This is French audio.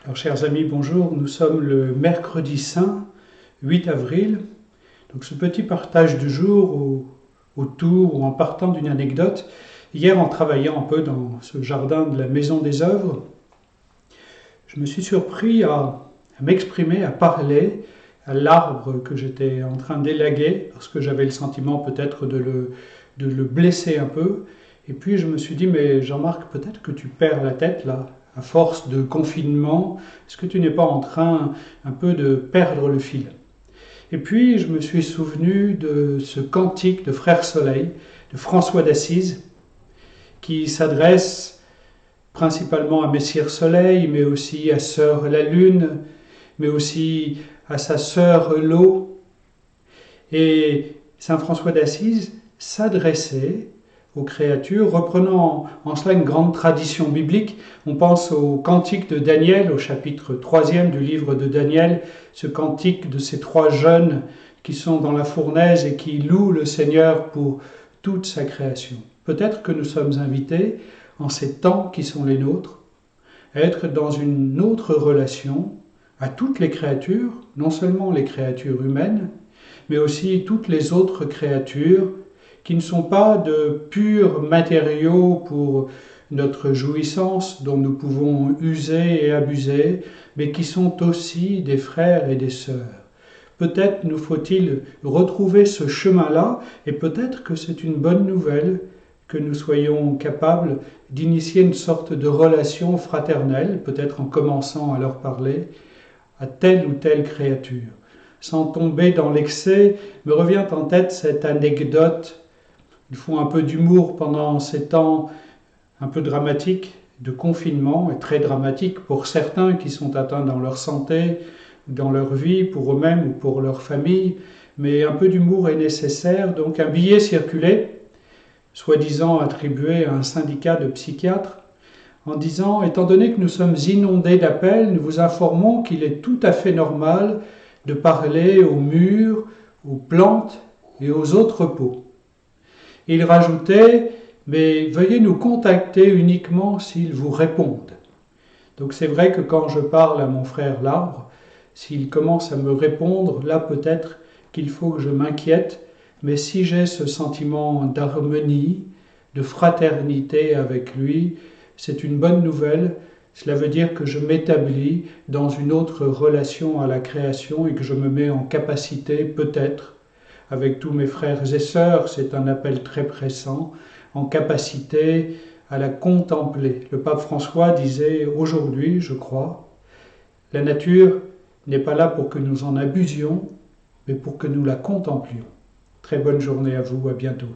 Alors, chers amis, bonjour. Nous sommes le mercredi saint, 8 avril. Donc, ce petit partage du jour autour ou en partant d'une anecdote. Hier, en travaillant un peu dans ce jardin de la Maison des Œuvres, je me suis surpris à m'exprimer, à parler à l'arbre que j'étais en train d'élaguer, parce que j'avais le sentiment peut-être de le blesser un peu. Et puis, je me suis dit, mais Jean-Marc, peut-être que tu perds la tête là. À force de confinement, est-ce que tu n'es pas en train un peu de perdre le fil? Et puis je me suis souvenu de ce cantique de Frère Soleil, de François d'Assise, qui s'adresse principalement à Messire Soleil, mais aussi à Sœur la Lune, mais aussi à sa sœur l'eau. Et Saint François d'Assise s'adressait aux créatures, reprenant en cela une grande tradition biblique. On pense au cantique de Daniel, au chapitre 3e du livre de Daniel, ce cantique de ces trois jeunes qui sont dans la fournaise et qui louent le Seigneur pour toute sa création. Peut-être que nous sommes invités, en ces temps qui sont les nôtres, à être dans une autre relation à toutes les créatures, non seulement les créatures humaines, mais aussi toutes les autres créatures qui ne sont pas de purs matériaux pour notre jouissance dont nous pouvons user et abuser, mais qui sont aussi des frères et des sœurs. Peut-être nous faut-il retrouver ce chemin-là, et peut-être que c'est une bonne nouvelle que nous soyons capables d'initier une sorte de relation fraternelle, peut-être en commençant à leur parler, à telle ou telle créature. Sans tomber dans l'excès, me revient en tête cette anecdote. Il faut un peu d'humour pendant ces temps un peu dramatiques de confinement, et très dramatiques pour certains qui sont atteints dans leur santé, dans leur vie, pour eux-mêmes ou pour leur famille. Mais un peu d'humour est nécessaire. Donc un billet circulait, soi-disant attribué à un syndicat de psychiatres, en disant « Étant donné que nous sommes inondés d'appels, nous vous informons qu'il est tout à fait normal de parler aux murs, aux plantes et aux autres peaux. » Il rajoutait « Mais veuillez nous contacter uniquement s'ils vous répondent. » Donc c'est vrai que quand je parle à mon frère l'arbre, s'il commence à me répondre, là peut-être qu'il faut que je m'inquiète, mais si j'ai ce sentiment d'harmonie, de fraternité avec lui, c'est une bonne nouvelle. Cela veut dire que je m'établis dans une autre relation à la création et que je me mets en capacité, peut-être, avec tous mes frères et sœurs, c'est un appel très pressant, en capacité à la contempler. Le pape François disait aujourd'hui, je crois, la nature n'est pas là pour que nous en abusions, mais pour que nous la contemplions. Très bonne journée à vous, à bientôt.